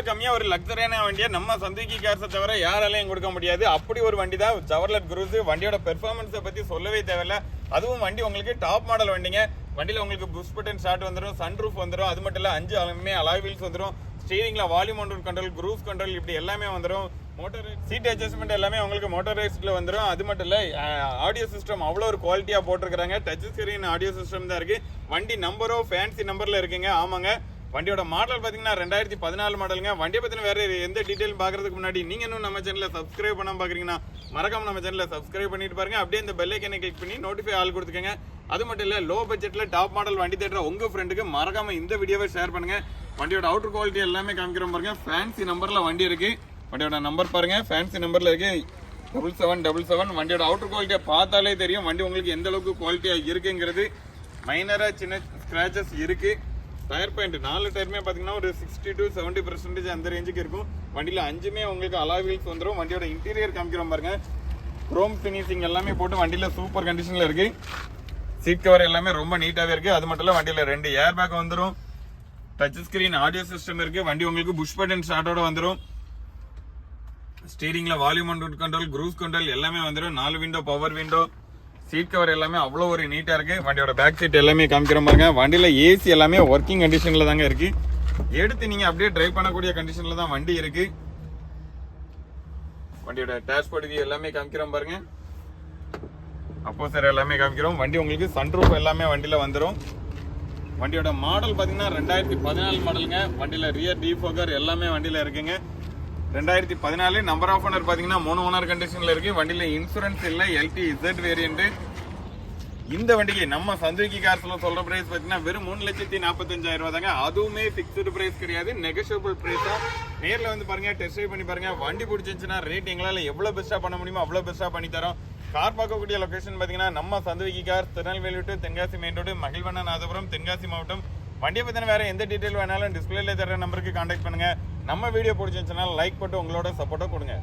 கம்மியா ஒரு லக்ஸரியான வண்டியை நம்ம சந்துக்கி கார்ஸை தவிர யாராலையும் கொடுக்க முடியாது. அப்படி ஒரு வண்டி தான் செவர்லெட் குரூஸ். வண்டியோட பெர்ஃபார்மன்ஸை பத்தி சொல்லவே தேவையில்ல. அதுவும் வண்டி உங்களுக்கு டாப் மாடல் வண்டிங்க. வண்டியில உங்களுக்கு புஷ் பட்டன் ஸ்டார்ட் வந்துடும், சன்ரூஃப் வந்துடும், அது மட்டும் இல்ல 5 அலாய் வீல்ஸ் வந்துடும், ஸ்டீரிங்ல வால்யூம் கண்ட்ரோல், க்ரூஸ் கண்ட்ரோல் இப்படி எல்லாமே வந்துடும். மோட்டர் சீட் அட்ஜஸ்ட்மெண்ட் எல்லாமே உங்களுக்கு மோட்டரைஸ்ட்ல வந்துடும். அது மட்டும் இல்ல ஆடியோ சிஸ்டம் அவ்வளோ ஒரு குவாலிட்டியா போட்டிருக்காங்க. டச் ஸ்கிரீன் ஆடியோ சிஸ்டம் தான் இருக்கு. வண்டி நம்பரோ ஃபேன்சி நம்பர்ல இருக்குங்க. ஆமாங்க, வண்டியோட மாடல் பாத்தீங்கன்னா 2014 மாடலுங்க. வண்டியை பத்தின வேற எந்த டீடைல் பாக்குறதுக்கு முன்னாடி நீங்க இன்னும் நம்ம சேனலை சப்ஸ்கிரைப் பண்ணாம பாக்குறீங்கன்னா மறக்காம நம்ம சேனலை சப்ஸ்கிரைப் பண்ணிட்டு பாருங்க. அப்படியே இந்த பெல் ஐக்கனை கிளிக் பண்ணி நோட்டிஃபை ஆல் கொடுத்துக்கங்க. அது மட்டும் இல்ல லோ பட்ஜெட்ல டாப் மாடல் வண்டி தேடுற உங்க ஃப்ரெண்டுக்கு மறக்காம இந்த வீடியோவை ஷேர் பண்ணுங்க. வண்டியோட அவுட்டர் குவாலிட்டி எல்லாமே காமிக்கிறோம் பாருங்க. ஃபேன்சி நம்பர்ல வண்டி இருக்கு. வண்டியோட நம்பர் பாருங்க, ஃபேன்சி நம்பர்ல இருக்கு 7777. வண்டியோட அவுட்டர் குவாலிட்டியை பார்த்தாலே தெரியும் வண்டி உங்களுக்கு எந்த அளவுக்கு குவாலிட்டியா இருக்குங்கிறது. மைனரா சின்ன ஸ்கிராச்சஸ் இருக்கு. டயர் பாயிண்ட் 4 டயருமே பாத்தீங்கன்னா ஒரு 60 to 70% அந்த ரேஞ்சுக்கு இருக்கும். வண்டியில 5மே உங்களுக்கு அலாய் வீல்ஸ் வந்துடும். வண்டியோட இன்டீரியர் காமிக்கிறோம் பாருங்க. குரோம் ஃபினிஷிங் எல்லாமே போட்டு வண்டியில சூப்பர் கண்டிஷன்ல இருக்கு. சீட் கவர் எல்லாமே ரொம்ப நீட்டாவே இருக்கு. அது மட்டும் இல்ல வண்டியில 2 ஏர் பேக் வந்துடும். டச் ஸ்கிரீன் ஆடியோ சிஸ்டம் இருக்கு. வண்டி உங்களுக்கு புஷ் பட்டன் ஸ்டார்ட்டோட வந்துடும். ஸ்டீரிங்ல வால்யூம் கண்ட்ரோல், க்ரூஸ் கண்ட்ரோல் எல்லாமே வந்துடும். 4 window power window, seat cover எல்லாமே அவ்வளோ ஒரு நீட்டா இருக்கு. வண்டியோட பேக் சீட் எல்லாமே காமிக்கிறோம் பாருங்க. வண்டியில ஏசி எல்லாமே ஒர்க்கிங் கண்டிஷன்ல தாங்க இருக்கு. எடுத்து நீங்க அப்படியே டிரைவ் பண்ணக்கூடிய கண்டிஷன்ல தான் வண்டி இருக்கு. வண்டியோட டேஷ்போர்ட் எல்லாமே காமிக்கிறோம் பாருங்க. அப்போசர் எல்லாமே காமிக்கிறோம். வண்டி உங்களுக்கு சன்ரூஃப் எல்லாமே வண்டியில வந்துடும். வண்டியோட மாடல் பாத்தீங்கன்னா 2014 மாடலுங்க. வண்டியில ரியர் டிஃபோகர் எல்லாமே வண்டியில இருக்குங்க. 2014. நம்பர் ஆஃப் ஓனர் பாத்தீங்கன்னா 3 ஓனர் கண்டிஷன்ல இருக்கு. வண்டியில இன்சூரன்ஸ் இல்ல, LTZ வேரியன்ட். இந்த வண்டிக்கு நம்ம சந்துக்கி கார்ஸ்ல சொல்ற பிரைஸ் பாத்தீங்கன்னா வெறும் 3,45,000 தாங்க. அதுவுமே பிக்ஸ்டு பிரைஸ் கிடையாது, நெகோஷியபிள் பிரைஸ் தான். நேர்ல வந்து பாருங்க, டெஸ்ட் ட்ரைவ் பண்ணி பாருங்க. வண்டி பிடிச்சிருந்துச்சுன்னா ரேட் எங்களால எவ்வளவு பெஸ்டா பண்ண முடியுமோ அவ்வளவு பெஸ்டா பண்ணி தரோம். கார் பார்க்கக்கூடிய லொகேஷன் பாத்தீங்கன்னா நம்ம சந்துக்கி கார், Tirunelveli to Tenkasi main road, Magizhvannanathapuram, Tenkasi மாவட்டம். வண்டியை பத்தின வேற எந்த டீடைல் வேணாலும் டிஸ்பிளேல தர நம்பருக்கு கான்டாக்ட் பண்ணுங்க. நம்ம வீடியோ பிடிச்சிருந்துச்சுன்னா லைக் போட்டு உங்களோட சப்போர்ட்டை கொடுங்க.